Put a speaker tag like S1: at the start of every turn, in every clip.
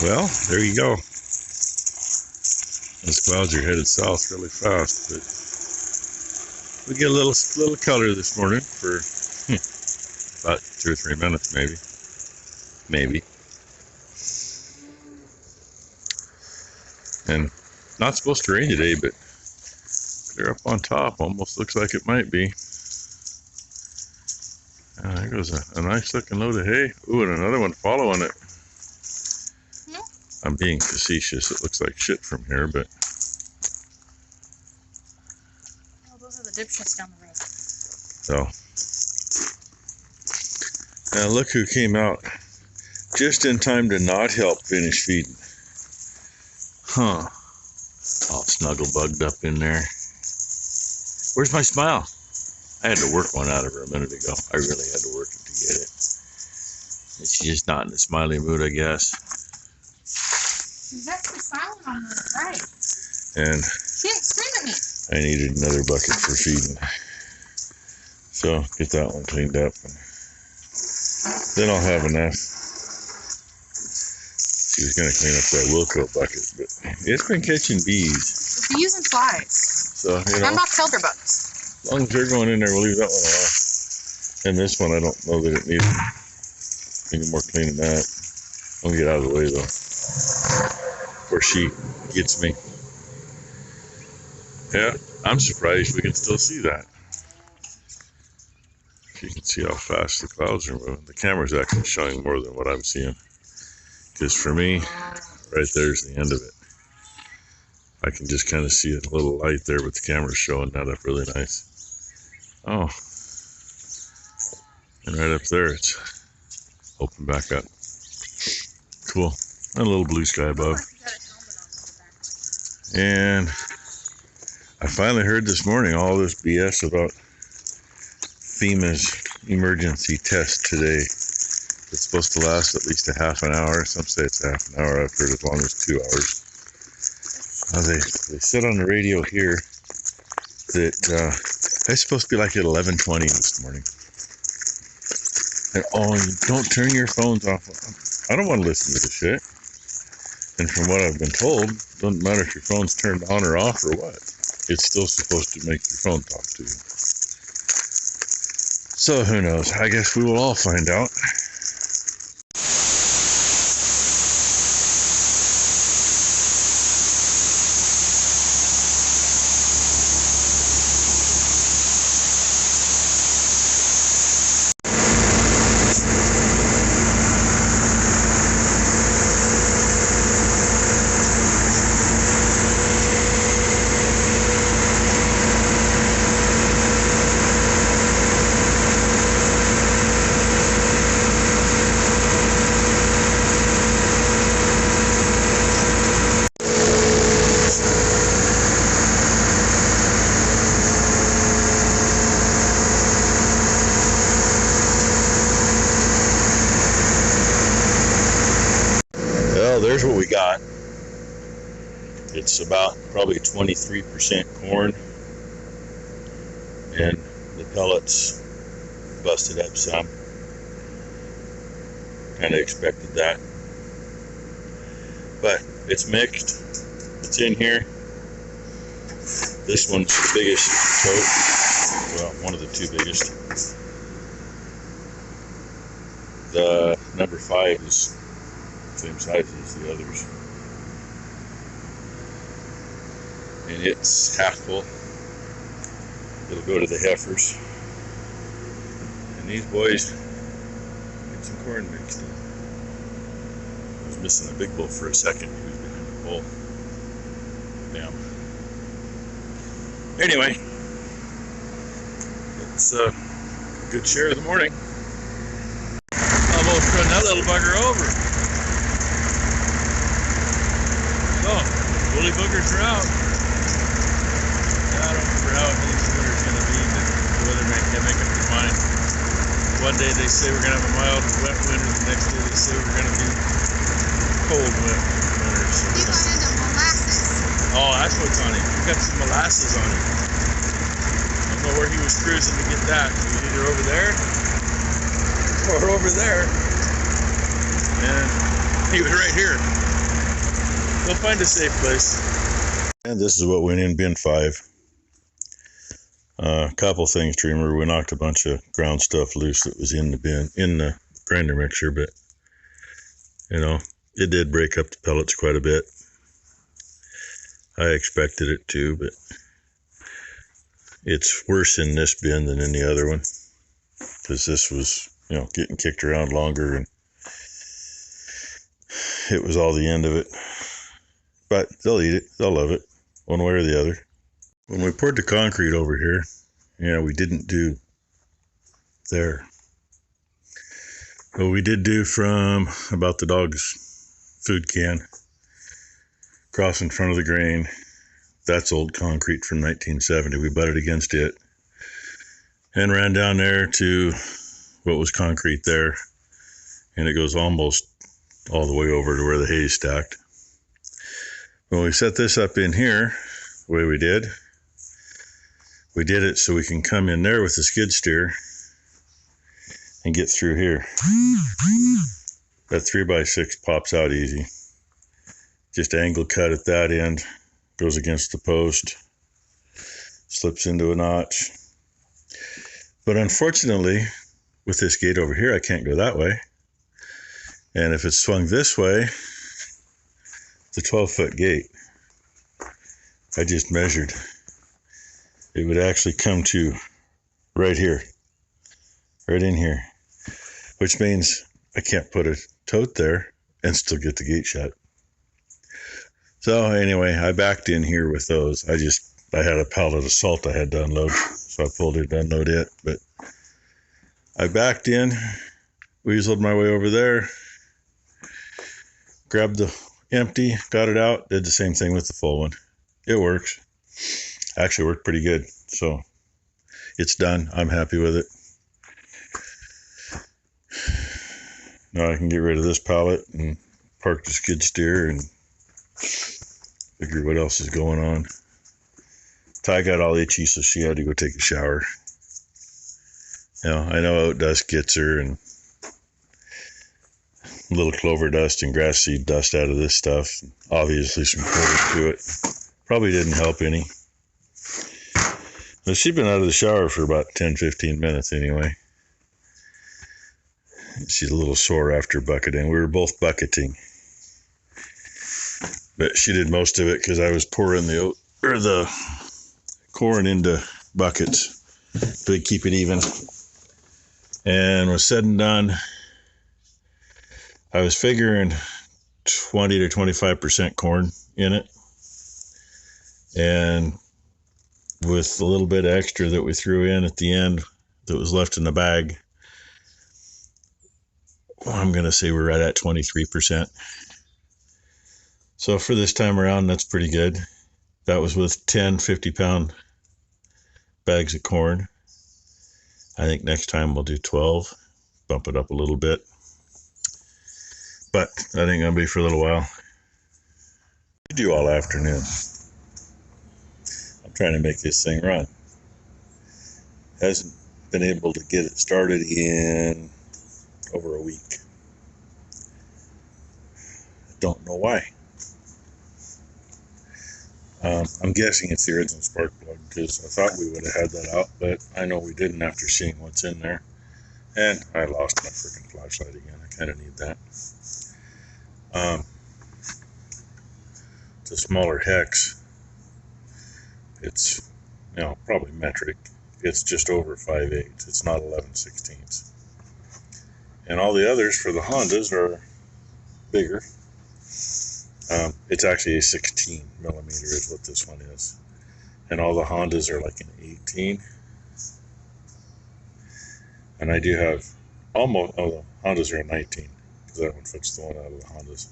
S1: Well, there you go. Those clouds are headed south really fast, but we get a little color this morning for about 2 or 3 minutes, maybe. And not supposed to rain today, but clear up on top. Almost looks like it might be. There goes a nice looking load of hay. Ooh, and another one following it. I'm being facetious. It looks like shit from here, but...
S2: Oh, those are the dipshits down the road.
S1: So... Now look who came out just in time to not help finish feeding. Huh. All snuggle bugged up in there. Where's my smile? I had to work one out of her a minute ago. I really had to work it to get it. She's just not in a smiley mood, I guess.
S2: She's actually smiling on me, right?
S1: And
S2: she didn't scream at me.
S1: I needed another bucket for feeding. So get that one cleaned up. And then I'll have enough. She was going to clean up that Wilco bucket, but it's been catching bees.
S2: Bees and flies.
S1: So, you know.
S2: And box elder bugs.
S1: As long as they're going in there, we'll leave that one alone. And this one, I don't know that it needs any more cleaning that. I'll get out of the way, though, before she gets me. Yeah, I'm surprised we can still see that. You can see how fast the clouds are moving. The camera's actually showing more than what I'm seeing. Because for me, right there's the end of it. I can just kind of see a little light there, but the camera's showing that up really nice. Oh. And right up there, it's open back up. Cool. And a little blue sky above. And I finally heard this morning all this BS about FEMA's emergency test today. It's supposed to last at least a half an hour. Some say it's half an hour. I've heard as long as 2 hours. They said on the radio here that it's supposed to be like at 11:20 this morning. And don't turn your phones off. I don't want to listen to this shit. And from what I've been told, it doesn't matter if your phone's turned on or off or what. It's still supposed to make your phone talk to you. So who knows? I guess we will all find out. There's what we got. It's about probably 23% corn, and the pellets busted up some. Kind of expected that, but it's mixed. It's in here. This one's the biggest tote. Well, one of the two biggest. The number 5 is same size as the others, and it's half full. It'll go to the heifers, and these boys get some corn mixed in. I was missing a big bull for a second. He was behind the pole. Damn. Anyway, it's a good share of the morning. Almost run that little bugger over. So, woolly boogers are out. I don't remember how many the winter's going to be, but the weatherman can't make up their mind. One day they say we're going to have a mild, wet winter. The next day they say we're going to be cold, wet winter. So
S2: he got into molasses.
S1: Oh, that's what's on him. He got some molasses on him. I don't know where he was cruising to get that. He was either over there or over there. And he was right here. Go find a safe place. And this is what went in bin 5. A couple things to remember. We knocked a bunch of ground stuff loose that was in the bin, in the grinder mixer, but you know, it did break up the pellets quite a bit. I expected it to, but it's worse in this bin than in the other one, because this was, you know, getting kicked around longer, and it was all the end of it. But they'll eat it, they'll love it, one way or the other. When we poured the concrete over here, yeah, we didn't do there. Well, we did do from about the dog's food can across in front of the grain. That's old concrete from 1970. We butted against it and ran down there to what was concrete there, and it goes almost all the way over to where the hay's stacked. When we set this up in here, the way we did it so we can come in there with the skid steer and get through here. That 3x6 pops out easy. Just angle cut at that end, goes against the post, slips into a notch. But unfortunately, with this gate over here, I can't go that way. And if it's swung this way, it's a 12-foot gate. I just measured. It would actually come to right here, right in here, which means I can't put a tote there and still get the gate shut. So anyway, I backed in here with those. I had a pallet of salt I had to unload, so I pulled it to unload it. But I backed in, weaseled my way over there, grabbed the empty, got it out, did the same thing with the full one. It works. Actually worked pretty good. So it's done. I'm happy with it. Now I can get rid of this pallet and park the skid steer and figure what else is going on. Ty got all itchy, so she had to go take a shower. You know, I know oat dust gets her, and a little clover dust and grass seed dust out of this stuff. Obviously some clover to it. Probably didn't help any. But she'd been out of the shower for about 10-15 minutes anyway. She's a little sore after bucketing. We were both bucketing. But she did most of it because I was pouring the corn into buckets to keep it even. And was said and done, I was figuring 20 to 25% corn in it. And with a little bit extra that we threw in at the end that was left in the bag, I'm going to say we're right at 23%. So for this time around, that's pretty good. That was with 10 50-pound bags of corn. I think next time we'll do 12, bump it up a little bit. But that ain't going to be for a little while. We do all afternoon. I'm trying to make this thing run. Hasn't been able to get it started in over a week. I don't know why. I'm guessing it's the original spark plug, because I thought we would have had that out, but I know we didn't after seeing what's in there. And I lost my freaking flashlight again. I kind of need that. It's a smaller hex. It's, you know, probably metric. It's just over 5/8. It's not 11/16. And all the others for the Hondas are bigger. It's actually a 16 millimeter is what this one is. And all the Hondas are like an 18. And I do have almost, the Hondas are a 19, because that one fits the one out of the Hondas.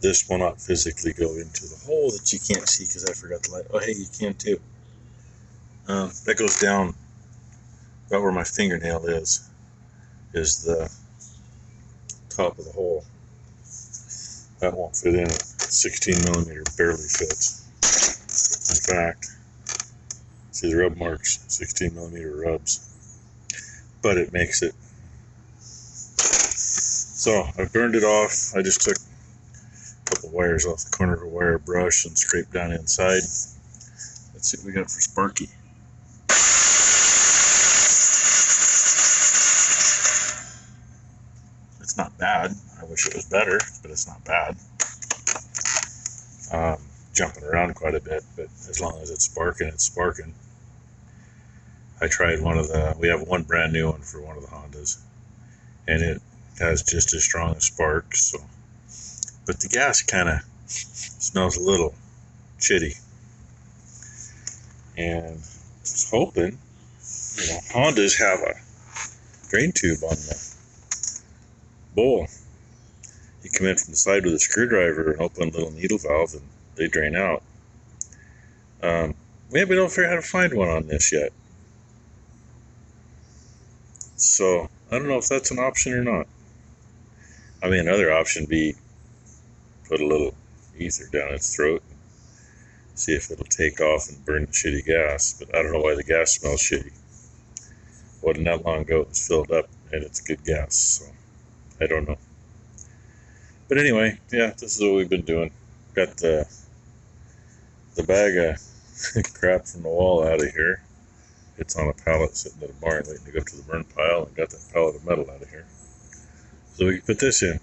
S1: This will not physically go into the hole that you can't see because I forgot the light. Oh, hey, you can too. That goes down about where my fingernail is the top of the hole. That won't fit in. 16 millimeter barely fits. In fact, see the rub marks, 16 millimeter rubs. But it makes it. So I burned it off. I just took a couple wires off the corner of a wire brush and scrape down inside. Let's see what we got for Sparky. It's not bad. I wish it was better, but it's not bad. Jumping around quite a bit, but as long as it's sparking, it's sparking. I tried we have one brand new one for one of the Hondas, and it has just as strong a spark, so. But the gas kind of smells a little shitty. And I was hoping, Hondas have a drain tube on the bowl. You come in from the side with a screwdriver and open a little needle valve and they drain out. We don't figure out how to find one on this yet. So, I don't know if that's an option or not. I mean, another option would be put a little ether down its throat and see if it'll take off and burn the shitty gas. But I don't know why the gas smells shitty. Wasn't that long ago it was filled up and it's good gas, so I don't know. But anyway, yeah, this is what we've been doing. Got the bag of crap from the wall out of here. It's on a pallet sitting in a barn waiting to go to the burn pile, and got that pallet of metal out of here. So we can put this in.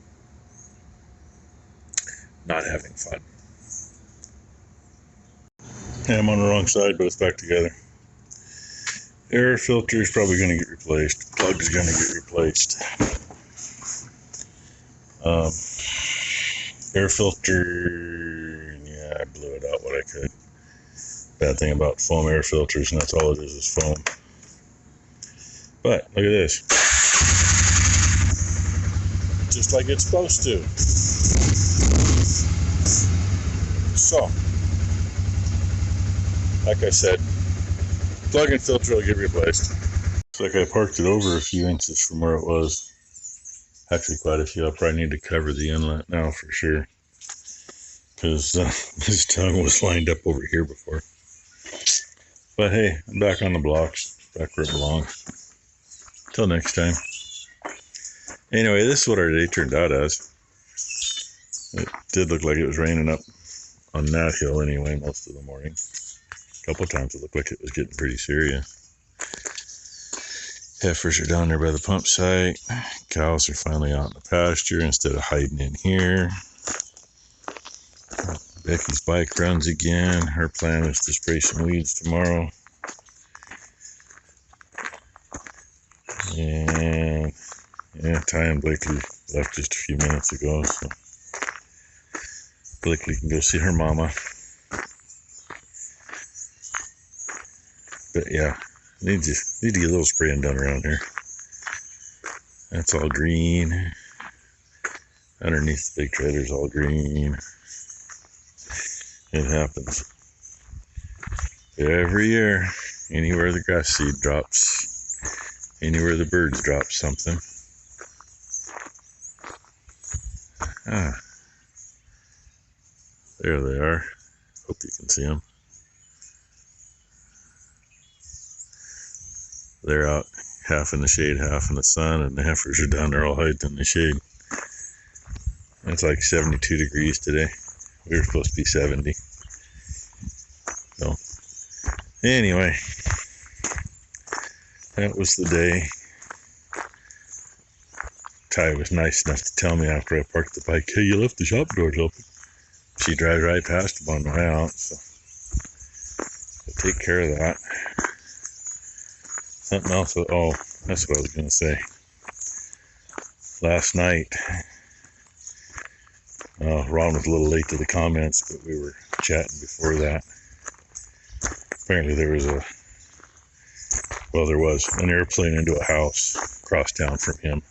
S1: Not having fun. Yeah, I'm on the wrong side, but it's back together. Air filter is probably going to get replaced. Plug's going to get replaced. Air filter, yeah, I blew it out what I could. Bad thing about foam air filters, and that's all it is foam. But look at this. Just like it's supposed to. So, like I said, plug and filter will get replaced. Looks like I parked it over a few inches from where it was. Actually, quite a few. I'll probably need to cover the inlet now for sure, because this tongue was lined up over here before. But hey, I'm back on the blocks, back where it belongs. Till next time. Anyway, this is what our day turned out as. It did look like it was raining up on that hill anyway most of the morning. A couple of times it looked like it was getting pretty serious. Heifers are down there by the pump site. Cows are finally out in the pasture instead of hiding in here. Becky's bike runs again. Her plan is to spray some weeds tomorrow. And yeah, Ty and Blakely left just a few minutes ago, so Blakely can go see her mama. But yeah, need to get a little spraying done around here. That's all green. Underneath the big trailer's all green. It happens every year. Anywhere the grass seed drops, anywhere the birds drop something. There they are. Hope you can see them. They're out half in the shade, half in the sun, and the heifers are down there all hiding in the shade. It's like 72 degrees today. We were supposed to be 70. So, anyway, that was the day. Ty was nice enough to tell me after I parked the bike, hey, you left the shop doors open. She drives right past them on the way out, so I'll take care of that. Something else, oh, that's what I was going to say. Last night, Ron was a little late to the comments, but we were chatting before that. Apparently there was an airplane into a house across town from him.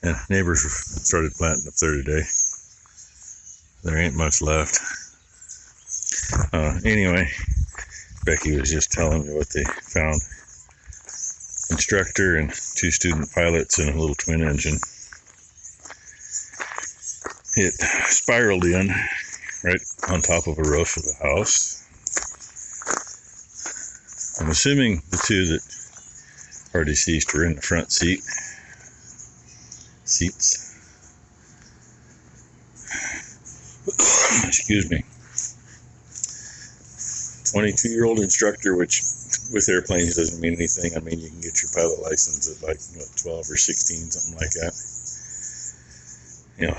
S1: And neighbors started planting up there today. There ain't much left. Anyway, Becky was just telling me what they found. Instructor and 2 student pilots in a little twin engine. It spiraled in right on top of a roof of the house. I'm assuming the 2 that are deceased were in the front seats. excuse me, 22-year-old instructor, which with airplanes doesn't mean anything. I mean, you can get your pilot license at like 12 or 16, something like that.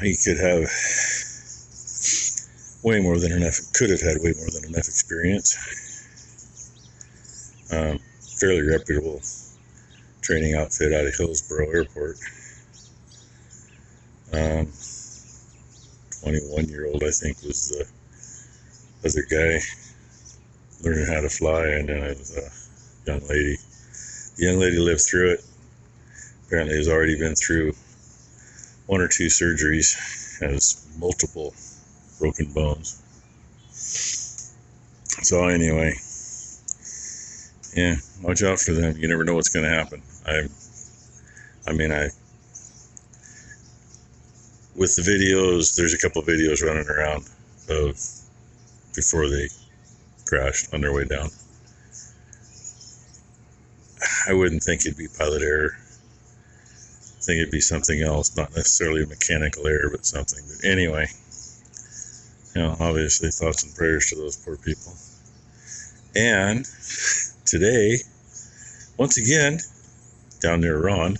S1: He could have way more than enough, could have had way more than enough experience. Fairly reputable training outfit out of Hillsboro Airport. 21-year-old, I think, was the other guy learning how to fly, and then it was a young lady. The young lady lived through it. Apparently has already been through 1 or 2 surgeries, has multiple broken bones. So anyway, yeah, watch out for them. You never know what's going to happen. With the videos, there's a couple of videos running around of before they crashed on their way down. I wouldn't think it'd be pilot error. I think it'd be something else, not necessarily a mechanical error, but something. But anyway, obviously thoughts and prayers to those poor people. And today, once again, down near Ron,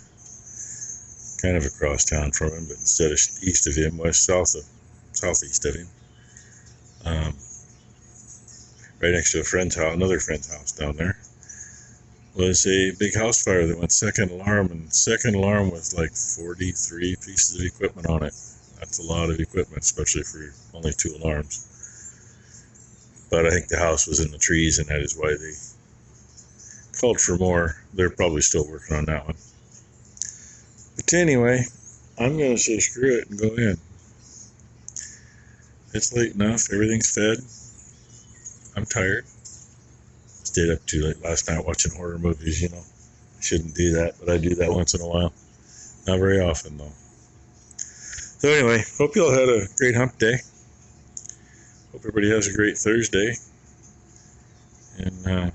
S1: kind of across town from him, but instead of east of him, southeast of him, right next to another friend's house down there, was a big house fire that went second alarm with like 43 pieces of equipment on it. That's a lot of equipment, especially for only 2 alarms. But I think the house was in the trees, and that is why they called for more. They're probably still working on that one. But anyway, I'm going to say screw it and go in. It's late enough. Everything's fed. I'm tired. Stayed up too late last night watching horror movies, I shouldn't do that, but I do that once in a while. Not very often, though. So anyway, hope you all had a great hump day. Hope everybody has a great Thursday. And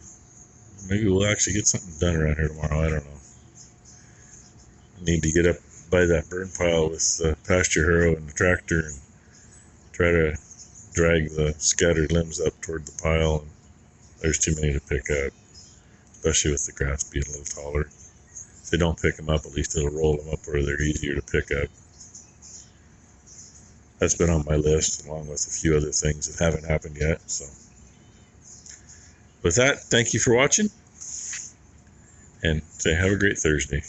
S1: maybe we'll actually get something done around here tomorrow. I don't know. I need to get up by that burn pile with the pasture harrow and the tractor and try to drag the scattered limbs up toward the pile. And there's too many to pick up, especially with the grass being a little taller. If they don't pick them up, at least it'll roll them up where they're easier to pick up. That's been on my list, along with a few other things that haven't happened yet. So, with that, thank you for watching, and say have a great Thursday.